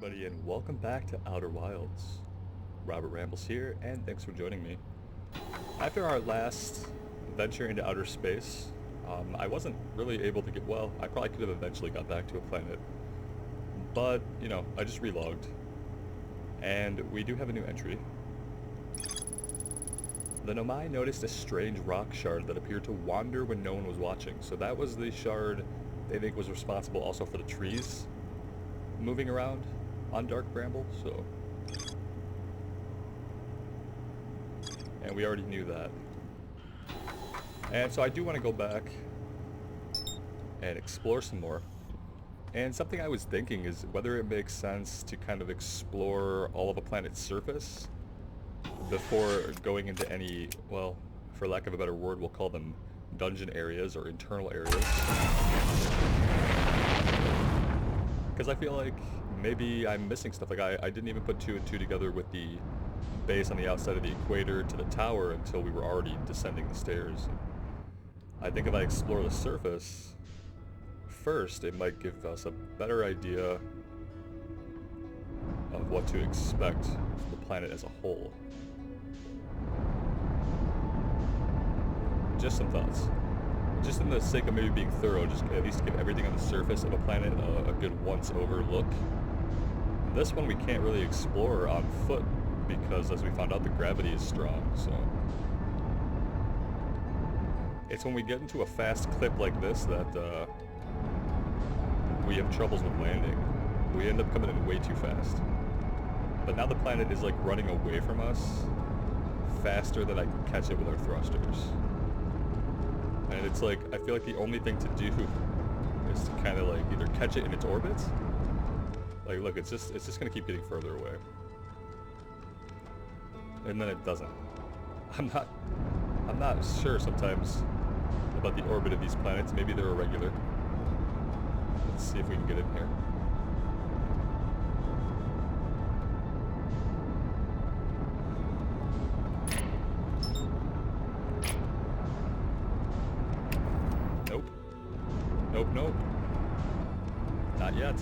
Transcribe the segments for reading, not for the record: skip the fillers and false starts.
everybody, and welcome back to Outer Wilds. Robert Rambles here, and thanks for joining me. After our last venture into outer space, I wasn't really able to get, well, I probably could have eventually got back to a planet, but, I just relogged. And we do have a new entry. The Nomai noticed a strange rock shard that appeared to wander when no one was watching, so that was the shard they think was responsible also for the trees moving around on Dark Bramble, so... And we already knew that. And so I do want to go back and explore some more. And something I was thinking is whether it makes sense to kind of explore all of a planet's surface before going into any, well, for lack of a better word, we'll call them dungeon areas or internal areas. Because I feel like maybe I'm missing stuff. Like I didn't even put two and two together with the base on the outside of the equator to the tower until we were already descending the stairs. I think if I explore the surface first, it might give us a better idea of what to expect from the planet as a whole. Just some thoughts. Just in the sake of maybe being thorough, just at least give everything on the surface of a planet a good once-over look. This one we can't really explore on foot because, as we found out, the gravity is strong, so... It's when we get into a fast clip like this that we have troubles with landing. We end up coming in way too fast. But now the planet is like running away from us faster than I can catch it with our thrusters. And it's like, I feel like the only thing to do is to kind of like either catch it in its orbit. Like, look, it's just gonna keep getting further away. And then it doesn't. I'm not sure sometimes about the orbit of these planets. Maybe they're irregular. Let's see if we can get in here. Nope. Not yet.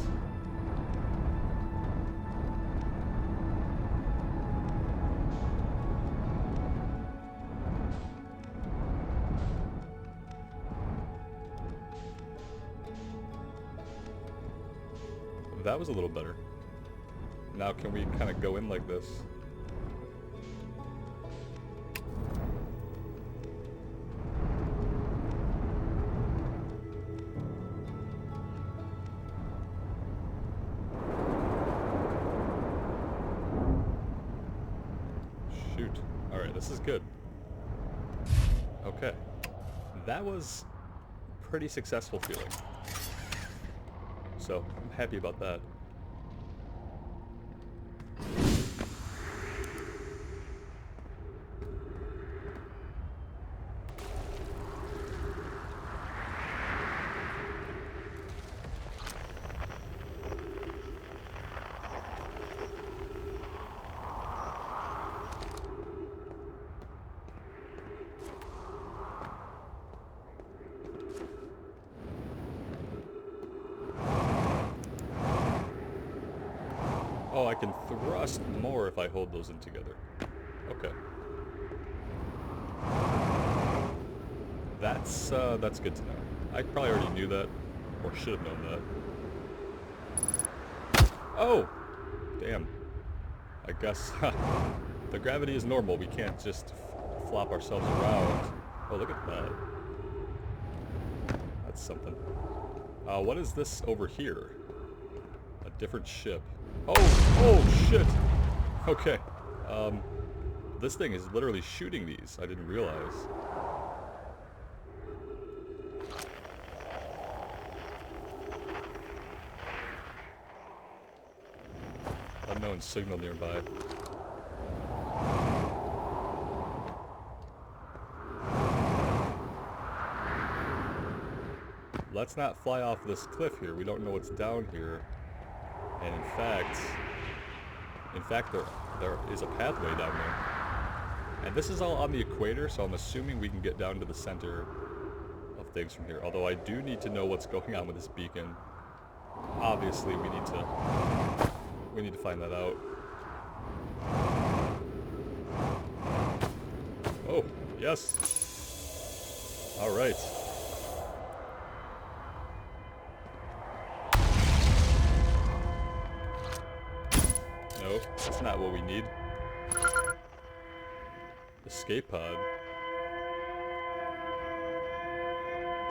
That was a little better. Now can we kind of go in like this? Shoot. Alright, this is good. Okay. That was pretty successful feeling. So, I'm happy about that. Oh, I can thrust more if I hold those in together. Okay. That's good to know. I probably already knew that, or should have known that. Oh! Damn. I guess the gravity is normal. We can't just flop ourselves around. Oh, look at that. That's something. What is this over here? A different ship. Oh shit! Okay. This thing is literally shooting these. I didn't realize. Unknown signal nearby. Let's not fly off this cliff here. We don't know what's down here. And in fact, there is a pathway down there. And this is all on the equator, so I'm assuming we can get down to the center of things from here. Although I do need to know what's going on with this beacon. Obviously, we need to We need to find that out. Oh, yes. All right. No, that's not what we need. Escape pod.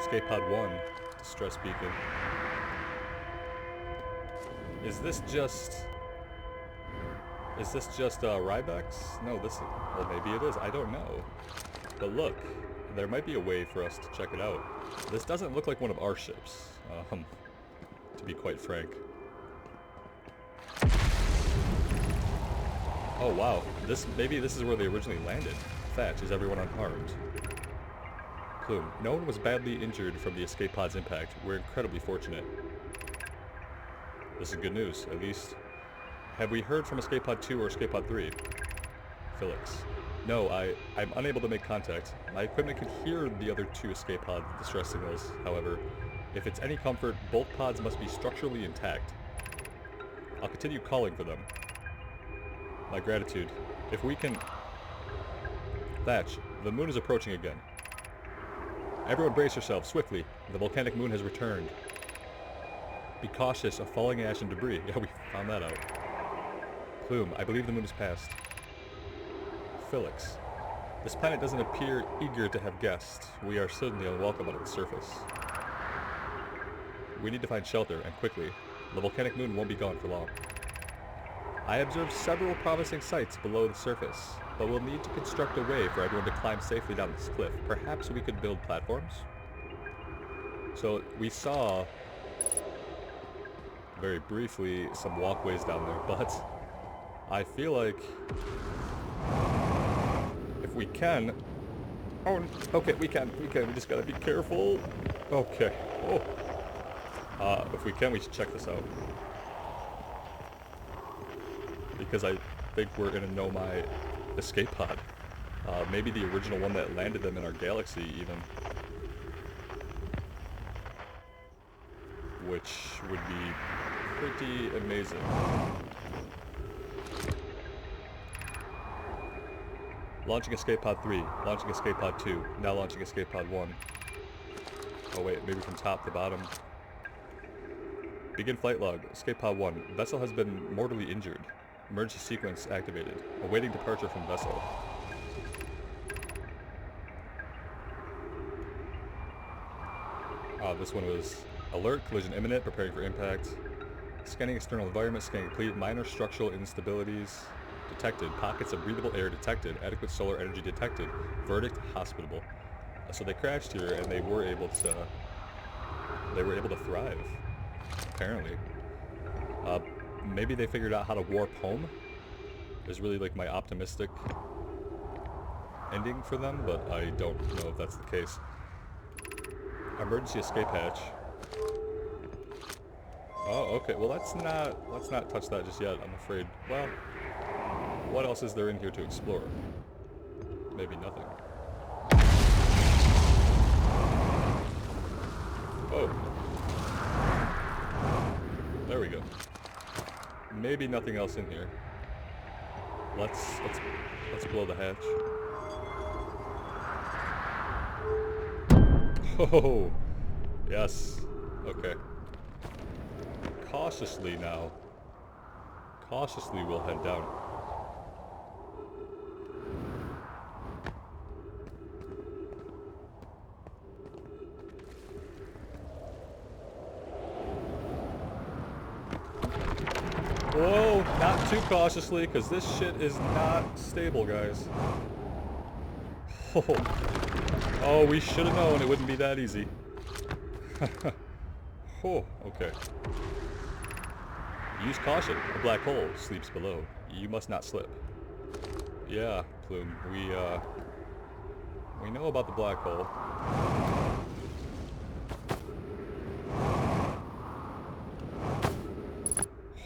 Escape pod 1. Distress beacon. Is this just Rybex? No, this is, well, maybe it is. I don't know. But look, there might be a way for us to check it out. This doesn't look like one of our ships, to be quite frank. Oh wow, maybe this is where they originally landed. Thatch, is everyone unharmed? Plume, no one was badly injured from the escape pod's impact. We're incredibly fortunate. This is good news, at least. Have we heard from Escape Pod 2 or Escape Pod 3? Felix. No, I'm unable to make contact. My equipment can hear the other 2 escape pod distress signals, however. If it's any comfort, both pods must be structurally intact. I'll continue calling for them. My gratitude. If we can... Thatch, the moon is approaching again. Everyone brace yourselves, swiftly. The volcanic moon has returned. Be cautious of falling ash and debris. Yeah, we found that out. Plume, I believe the moon has passed. Felix, this planet doesn't appear eager to have guests. We are certainly unwelcome on its surface. We need to find shelter, and quickly. The volcanic moon won't be gone for long. I observed several promising sites below the surface, but we'll need to construct a way for everyone to climb safely down this cliff. Perhaps we could build platforms? So we saw, very briefly, some walkways down there, but I feel like if we can... Oh, okay, we can. We just gotta be careful. Okay. Oh. If we can, we should check this out. Because I think we're gonna know my escape pod. Maybe the original one that landed them in our galaxy, even. Which would be pretty amazing. Launching Escape Pod 3, launching Escape Pod 2, now launching Escape Pod 1. Oh wait, maybe from top to bottom. Begin flight log, Escape Pod 1. Vessel has been mortally injured. Emergency sequence activated. Awaiting departure from vessel. This one was alert, collision imminent, preparing for impact. Scanning external environment, scanning complete, minor structural instabilities detected, pockets of breathable air detected, adequate solar energy detected, verdict hospitable. So they crashed here and they were able to thrive, apparently. Maybe they figured out how to warp home is really like my optimistic ending for them, but I don't know if that's the case. Emergency escape hatch. Oh, okay. Well, let's not touch that just yet, I'm afraid. Well, what else is there in here to explore? Maybe nothing. Oh. There we go. Maybe nothing else in here. Let's blow the hatch. Oh, yes. Okay. Cautiously now. Cautiously we'll head down. Whoa, not too cautiously, because this shit is not stable, guys. Oh, we should have known it wouldn't be that easy. Oh, okay. Use caution. A black hole sleeps below. You must not slip. Yeah, Plume. We know about the black hole.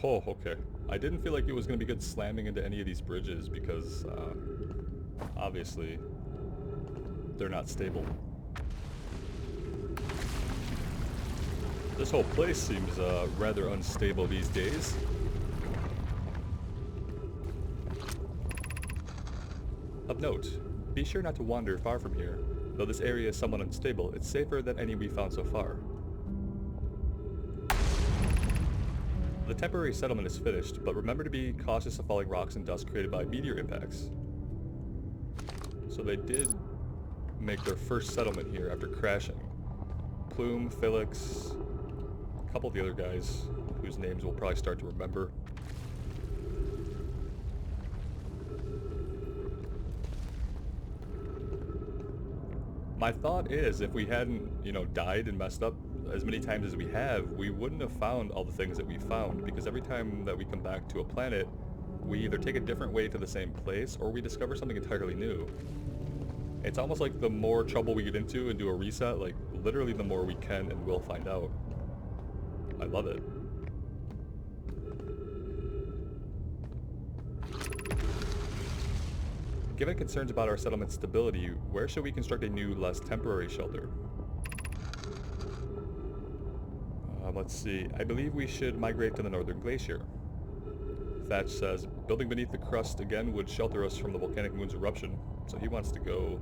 Oh, okay. I didn't feel like it was going to be good slamming into any of these bridges because, obviously, they're not stable. This whole place seems rather unstable these days. Note, be sure not to wander far from here. Though this area is somewhat unstable, it's safer than any we've found so far. The temporary settlement is finished, but remember to be cautious of falling rocks and dust created by meteor impacts. So they did make their first settlement here after crashing. Plume, Felix, a couple of the other guys whose names we'll probably start to remember. My thought is, if we hadn't, died and messed up as many times as we have, we wouldn't have found all the things that we found, because every time that we come back to a planet, we either take a different way to the same place, or we discover something entirely new. It's almost like the more trouble we get into and do a reset, like, literally the more we can and will find out. I love it. Given concerns about our settlement's stability, where should we construct a new, less temporary shelter? Let's see. I believe we should migrate to the northern glacier. Thatch says, building beneath the crust again would shelter us from the volcanic moon's eruption, so he wants to go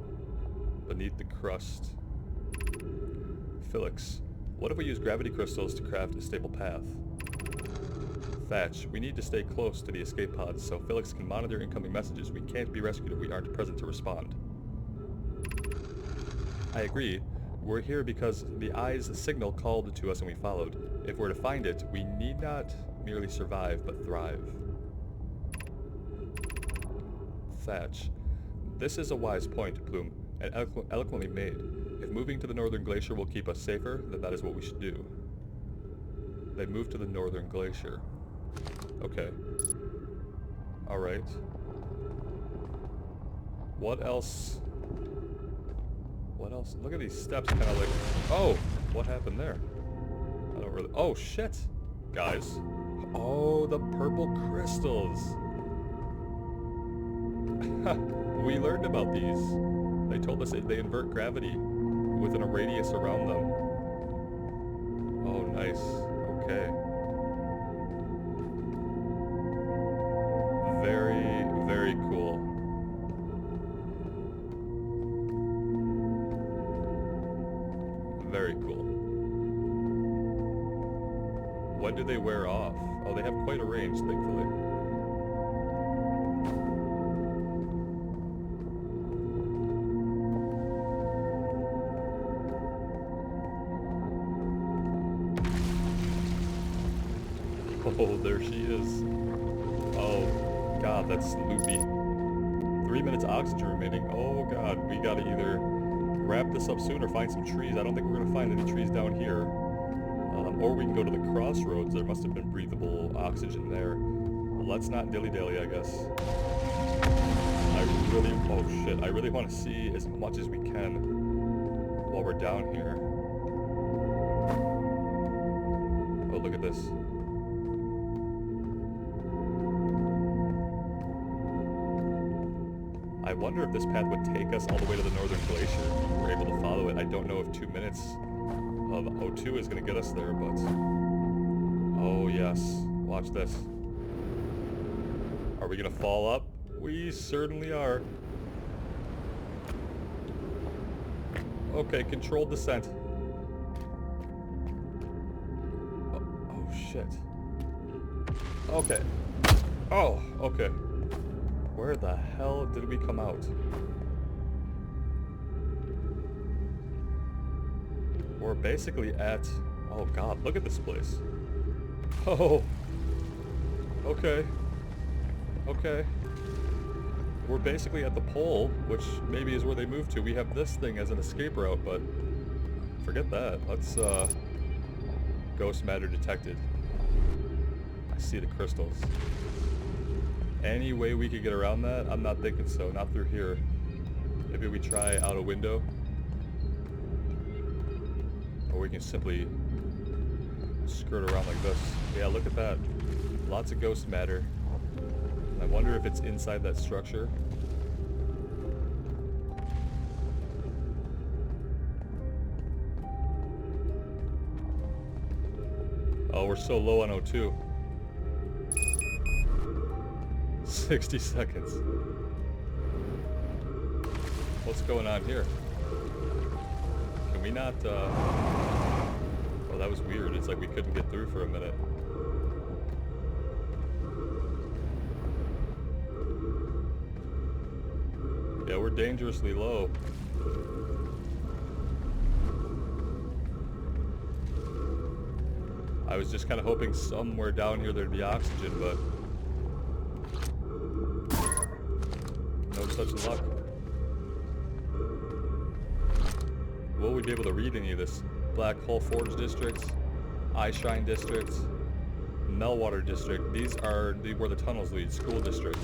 beneath the crust. Felix, what if we use gravity crystals to craft a stable path? Thatch, we need to stay close to the escape pods so Felix can monitor incoming messages. We can't be rescued if we aren't present to respond. I agree. We're here because the Eye's signal called to us and we followed. If we're to find it, we need not merely survive, but thrive. Thatch, this is a wise point, Plume, and eloquently made. If moving to the northern glacier will keep us safer, then that is what we should do. They moved to the northern glacier. Okay. Alright. What else? What else? Look at these steps, kind of like... Oh! What happened there? I don't really... Oh, shit! Guys. Oh, the purple crystals! We learned about these. They told us they invert gravity within a radius around them. Oh, nice. Okay. Very, very cool. Very cool. When do they wear off? Oh, they have quite a range, thankfully. Oh, there she is. Oh, God, that's loopy. 3 minutes oxygen remaining. Oh, God, we gotta either wrap this up soon or find some trees. I don't think we're gonna find any trees down here. Or we can go to the crossroads. There must have been breathable oxygen there. Let's not dilly-dally, I guess. Oh shit, I really want to see as much as we can while we're down here. Oh, look at this. I wonder if this path would take us all the way to the northern glacier if we were able to follow it. I don't know if 2 minutes of O2 is going to get us there, but... Oh, yes. Watch this. Are we going to fall up? We certainly are. Okay, controlled descent. Oh, shit. Okay. Oh, okay. Where the hell did we come out? We're basically at... Oh god, look at this place. Oh. Okay. Okay. We're basically at the pole, which maybe is where they moved to. We have this thing as an escape route, but forget that. Let's, ghost matter detected. I see the crystals. Any way we could get around that? I'm not thinking so. Not through here. Maybe we try out a window. Or we can simply skirt around like this. Yeah, look at that. Lots of ghost matter. I wonder if it's inside that structure. Oh, we're so low on O2. 60 seconds. What's going on here? Can we not, Oh, that was weird. It's like we couldn't get through for a minute. Yeah, we're dangerously low. I was just kind of hoping somewhere down here there'd be oxygen, but no such luck. Will we be able to read any of this? Black Hole Forge District, Eye Shrine District, Melwater District. These are where the tunnels lead. School District.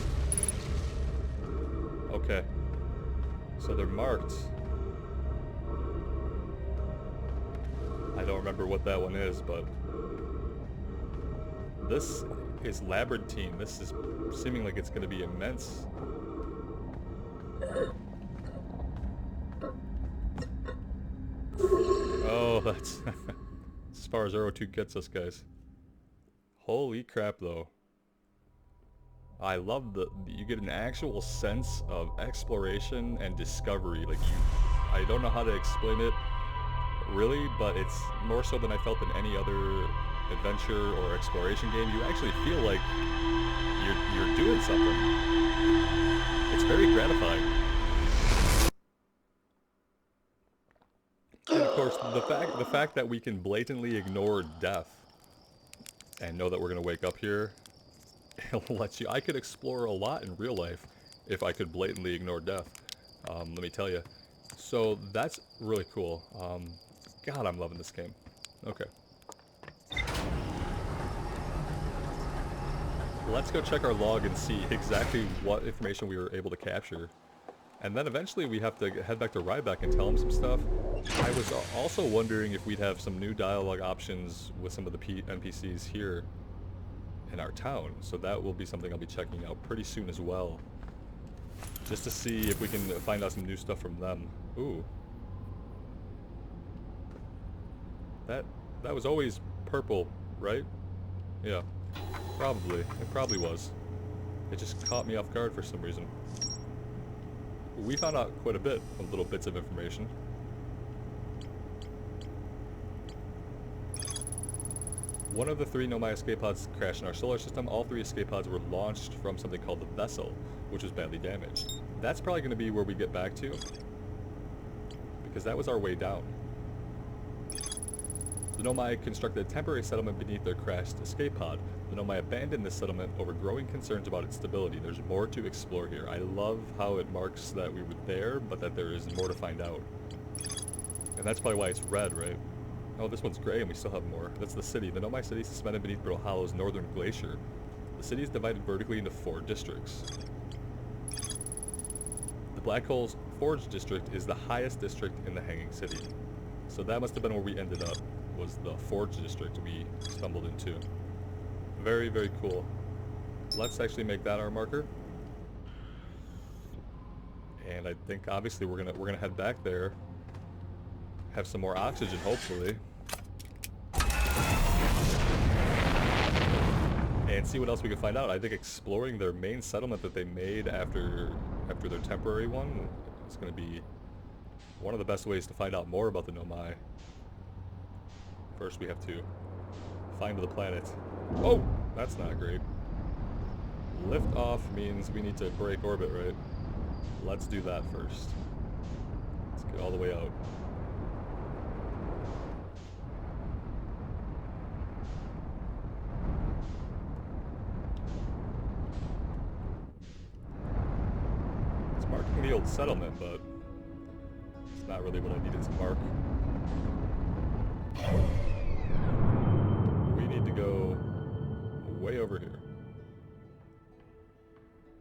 Okay. So they're marked. I don't remember what that one is, but this is Labyrinthine. This is seeming like it's going to be immense. Oh, that's as far as Euro 2 gets us, guys. Holy crap, though. I love you get an actual sense of exploration and discovery. Like, I don't know how to explain it, really, but it's more so than I felt in any other adventure or exploration game. You actually feel like you're doing something. It's very gratifying. And of course, the fact that we can blatantly ignore death and know that we're gonna wake up here, it'll let you. I could explore a lot in real life if I could blatantly ignore death. Let me tell you. So that's really cool. God, I'm loving this game. Okay. Let's go check our log and see exactly what information we were able to capture. And then eventually we have to head back to Ryback and tell him some stuff. I was also wondering if we'd have some new dialogue options with some of the NPCs here in our town. So that will be something I'll be checking out pretty soon as well. Just to see if we can find out some new stuff from them. Ooh. That was always purple, right? Yeah. Probably. It probably was. It just caught me off guard for some reason. We found out quite a bit of little bits of information. One of the 3 Nomai escape pods crashed in our solar system. All 3 escape pods were launched from something called the Vessel, which was badly damaged. That's probably going to be where we get back to, because that was our way down. The Nomai constructed a temporary settlement beneath their crashed escape pod. The Nomai abandoned this settlement over growing concerns about its stability. There's more to explore here. I love how it marks that we were there, but that there is more to find out. And that's probably why it's red, right? Oh, this one's gray and we still have more. That's the city. The Nomai city is suspended beneath Brittle Hollow's northern glacier. The city is divided vertically into 4 districts. The Black Hole's Forge district is the highest district in the Hanging City. So that must have been where we ended up, was the Forge district we stumbled into. Very, very cool. Let's actually make that our marker. And I think obviously we're gonna head back there, have some more oxygen hopefully, and see what else we can find out. I think exploring their main settlement that they made after their temporary one is going to be one of the best ways to find out more about the Nomai. First we have to find the planet. Oh, that's not great. Lift off means we need to break orbit, right? Let's do that first. Let's get all the way out. It's marking the old settlement, but it's not really what I needed to mark. We need to go way over here.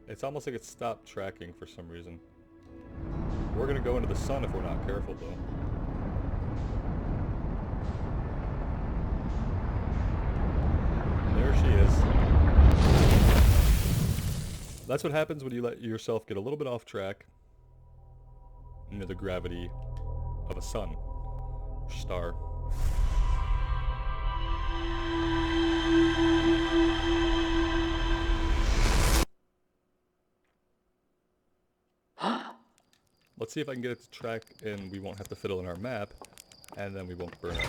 It's almost like it stopped tracking for some reason. We're gonna go into the sun if we're not careful, though. There she is. That's what happens when you let yourself get a little bit off track into the gravity of a sun or star. Let's see if I can get it to track and we won't have to fiddle in our map, and then we won't burn out.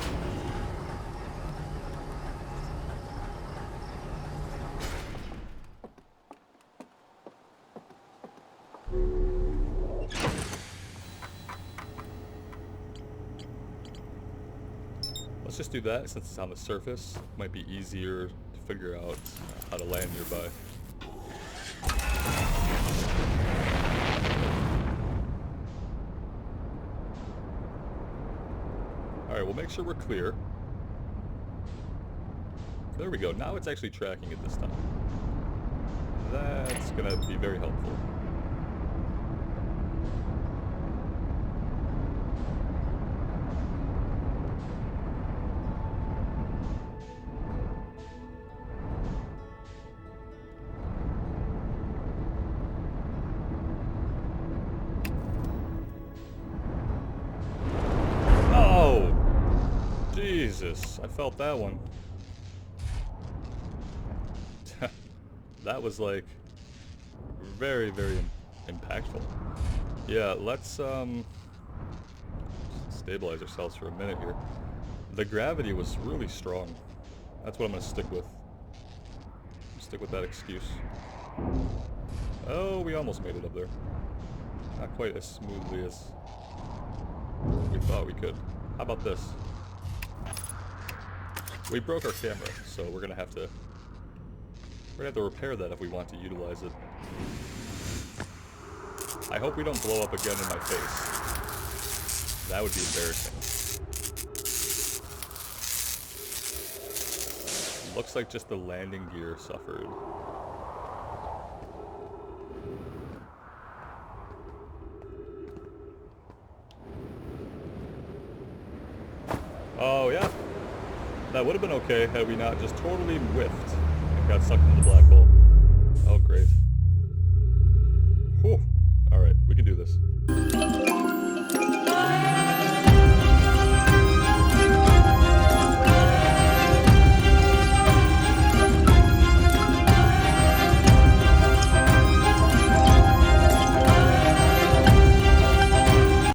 Let's just do that since it's on the surface. It might be easier to figure out how to land nearby. Alright, we'll make sure we're clear. There we go. Now it's actually tracking it this time. That's gonna be very helpful. Jesus, I felt that one. That was like very, very impactful. Yeah, let's stabilize ourselves for a minute here. The gravity was really strong. That's what I'm gonna stick with. Stick with that excuse. Oh, we almost made it up there. Not quite as smoothly as we thought we could. How about this? We broke our camera, so we're gonna have to repair that if we want to utilize it. I hope we don't blow up again in my face. That would be embarrassing. Looks like just the landing gear suffered. Oh yeah. That would have been okay had we not just totally whiffed and got sucked into the black hole.